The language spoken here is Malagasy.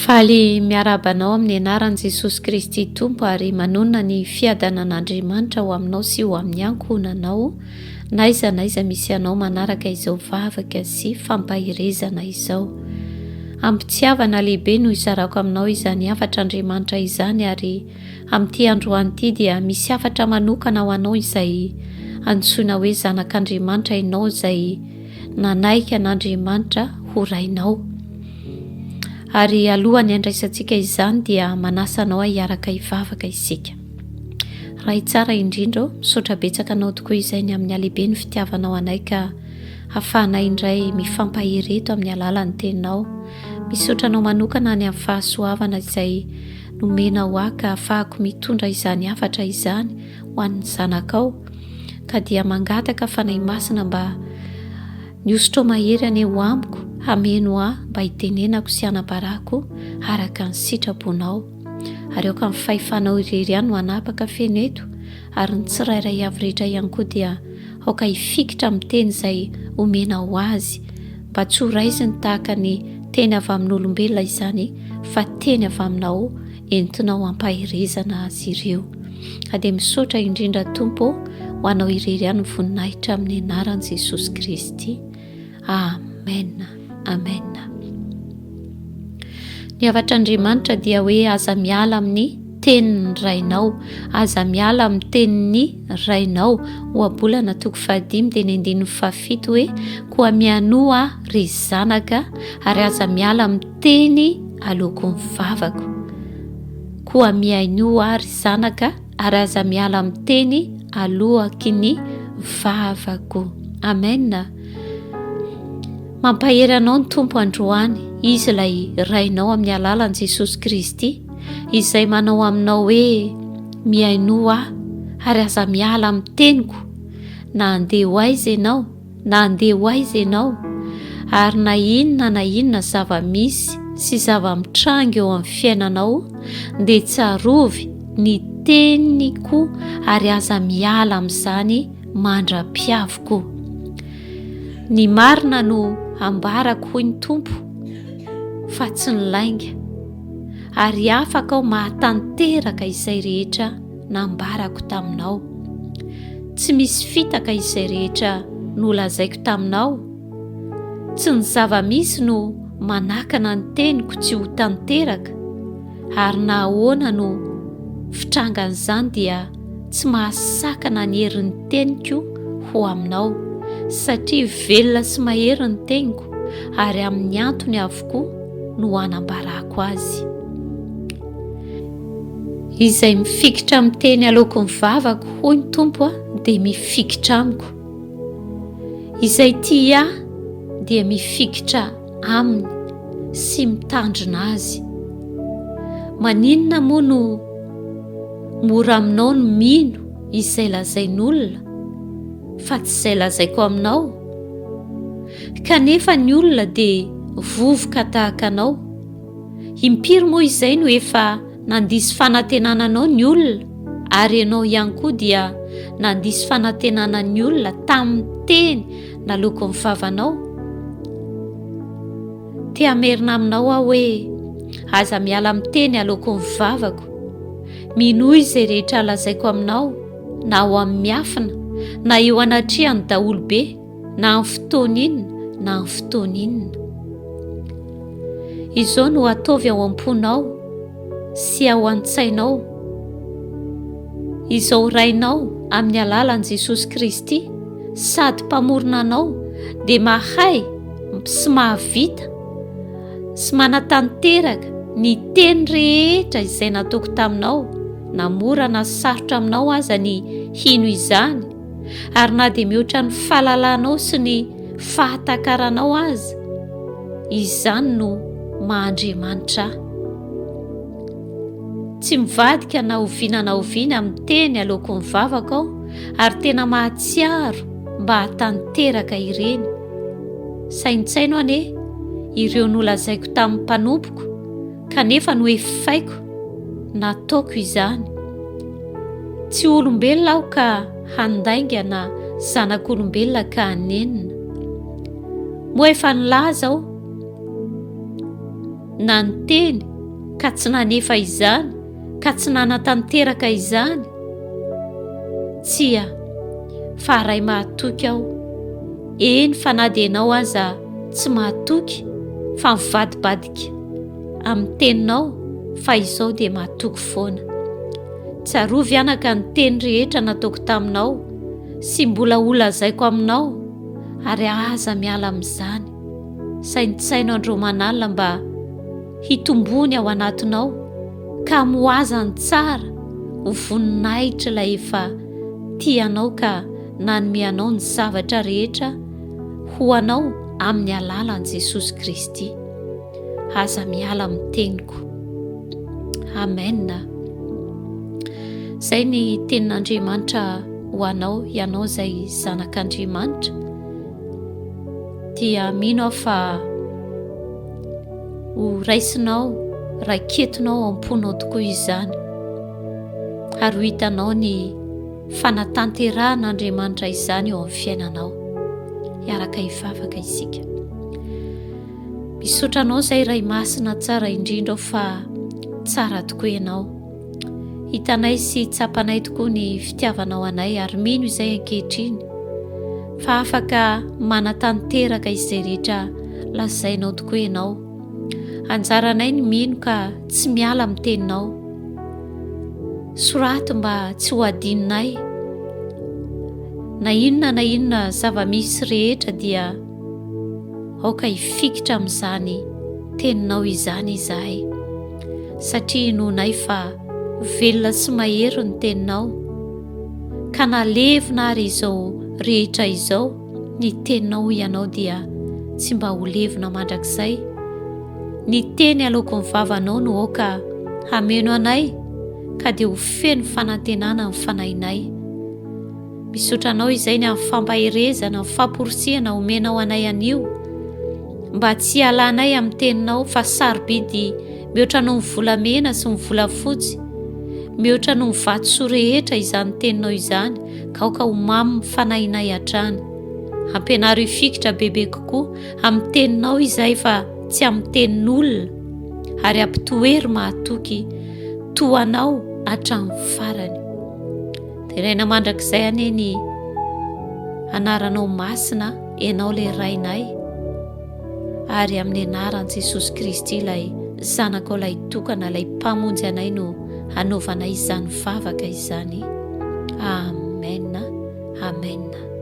Faly miarabanao amin'ny anaran'i Jesosy Kristy Tompo ary manonona ny fiadanan'Andriamanitra ho aminao sy ho amin'ny ankohonanao na iza misy anao manaraka izao vavaka sy fampahirezana izao. Ampitiavana lehibe no izarako aminao izany afatra Andriamanitra izany ary amin'ity androany ity dia misy afatra manokana ho anao izay antsoina hoe zanak'Andriamanitra ianao izay nanaiky an'Andriamanitra ho Rainao. Ary alohan'ny andraisantsika izany dia manasanao hiaraka hivavaka isika. Raha tsara indrindra misaotra betsaka anao tokoa izay ny amin'ny alehibe ny fitiavanao anay ka hafahanay indray mifampahireto amin'ny alalan'ny teninao. Misaotra anao manokana ny amin'ny fahasoavana izay nomenao ka ahafahako mitondra izany afatra izany ho an'ny zanakao ka dia mangataka fanay masina mba niosotro mahery ane ho amiko mihainoa mba hitenenako sy hanabarako araka ny sitraponao. Ary aoka amin'ny fahefanao irery ihany no hanapaka feneto ary ny tsirairay avy rehetra ihany koa dia aoka hifikitra amin'ny teny izay omenao azy mba tsy ho raiziny tahaka ny teny avy amin'olombelona izany fa teny avy aminao entinao hampahirezana azy ireo. Ka dia misaotra indrindra Tompo ho anao irery ihany ny voninahitra amin'ny anaran'i Jesosy Kristy. Amen. Amen. Ny avatr'Andriamanitra dia hoe aza miala amin'ny tenin'ny Rainao. Aza miala amin'ny tenin'I Rainao. Ohabolana 5:7 hoe koa mihainoa ry zanaka ary aza miala amin'ny teny aloaky ny vavako. Koa mihainoa ry zanaka ary aza miala amin'ny teny aloaky ny vavako. Amen. Mampahery anao ny Tompo androany, izy ilay Rainao amin'ny alalan'i Jesosy Kristy izay manao aminao hoe mihainoa ary aza miala amin'ny teniko na andeha ho aiza ianao na andeha ho aiza ianao ary na inona zava-misy sy zava-mitranga eo amin'ny fiainanao dia tsarovy ny teniko ary aza miala amin'izany mandra-piavoko. Ny marina no ambarako hoy ny Tompo fa tsy ny lainga ary afaka aho mahatanteraka izay rehetra nambarako taminao. Tsy misy fitaka izay rehetra nolazaiko taminao. Tsy ny zava-misy no manakana ny teniko tsy ho tanteraka ary na ahoana no fitrangan'izany dia tsy mahasakana ny herin'ny teniko ho aminao satria velona sy mahery ny teniko ary amin'ny antony avokoa no hanambarako azy. Izay mifikitra amin'ny teny aloaky ny vavako hoy ny Tompo dia mifikitra amiko. Izay tia dia mifikitra aminy sy mitandrina azy. Maninona moa no mora aminao no mino izay lazain'olona fa tsy izay lazaiko aminao? Kanefa ny olona dia vovoka tahaka anao. Impiry moa izay no efa nandisy fanantenana anao ny olona ary ianao ihany koa dia nandisy fanantenana ny olona tamin'ny teny naloaky ny vavanao. Te hamerina aminao aho hoe aza miala amin'ny teny aloaky ny vavako. Minoa izay rehetra lazaiko aminao na ho amin'ny miafina na eo anatrihan'ny daholobe na amin'ny fotoana inona na amin'ny fotoana inona. Izao no ataovy ao am-ponao sy ao an-tsainao. Izao Rainao amin'ny alalan'i Jesosy Kristy sady mpamorona anao dia mahay sy mahavita sy manatanteraka ny teny rehetra izay nataoko taminao, na mora na sarotra aminao aza ny hino izany ary na dia mihoatra ny fahalalanao sy ny fahatakaranao aza, izany no maha-Andriamanitra. Tsy mivadika na oviana amin'ny teny aloaky ny vavaka aho ary tena mahatsiaro mba hatanteraka ireny. Saintsaino ane ireo nolazaiko tamin'ny mpanompoko kanefa no efaiko nataoko izany. Tsy olombelona aho ka handainga na zanak'olombelona ka hanenina. Moa efa nilaza aho na ny teny ka tsy nanefa izany ka tsy nanatanteraka izany, tsia fa ray mahatoky aho. Eny fa na dia ianao aza tsy mahatoky fa mivadibadika amin'ny teninao, fa izao dia mahatoky foana. Tsarovy anaka ny teny rehetra nataoko taminao sy mbola olazaiko aminao, ary aza miala amin'izany. Sainitsaino andro manalina mba hitombony ao anatinao ka moazany tsara ho voninahitra ilay efa tianao ka nanomeanao ny zavatra rehetra ho anao amin'ny alalan'i Jesosy Kristy. Aza miala amin'ny teniko. Amen. Izay ny tenin'Andriamanitra ho anao, ianao izay zanak'Andriamanitra, dia mino aho fa ho raisinao, raiketinao am-ponao tokoa izany, ary ho hitanao ny fanatanteran'Andriamanitra izany eo amin'ny fiainanao. Hiaraka hivavaka isika. Misotranao izay ray masina tsara indrindra fa tsara tokoa ianao. Hitanay sy tsapanay tokoa ny fitiavanao anay, ary mino izay ankehitriny fa afaka manatanteraka izay rehetra lazainao tokoa ianao. Anjaranay ny mino ka tsy miala amin'ny teninao. Soraty mba tsy ho adininay. Na inona zava-misy rehetra dia aoka hifikitra amin'izany teninao izany izahay, satria nohonay fa velona sy mahery ny teninao, ka nalevina ary izao rehetra izao ny teninao ianao dia tsy mba ho levina mandrakizay. Ny teny aloaky ny vavanao no aoka hameno anay ka dia ho feno fanantenana ny fanahinay. Misotranao izay ny amin'ny fampaherezana, ny famporisihana omenao anay anio, mba tsy halanay amin'ny teninao fa sarobidy mihoatra noho ny volamena sy ny volafotsy, mihoatra noho ny vatosoa rehetra izany teninao izany, ka aoka ho mamy fanahinay hatrany. Ampianaro hifikitra bebe kokoa amin'ny teninao izay fa tsy amin'ny tenin'olona, ary ampitoery mahatoky toanao hatramin'ny farany. Teraina mandrakizay anie ny anaranao masina, ianao ilay rainay, ary amin'ny anaran'i Jesosy Kristy ilay zanakao, ilay tokana, ilay mpamonjy anay no hanaovanay izany vavaka izany. Amen. Amen.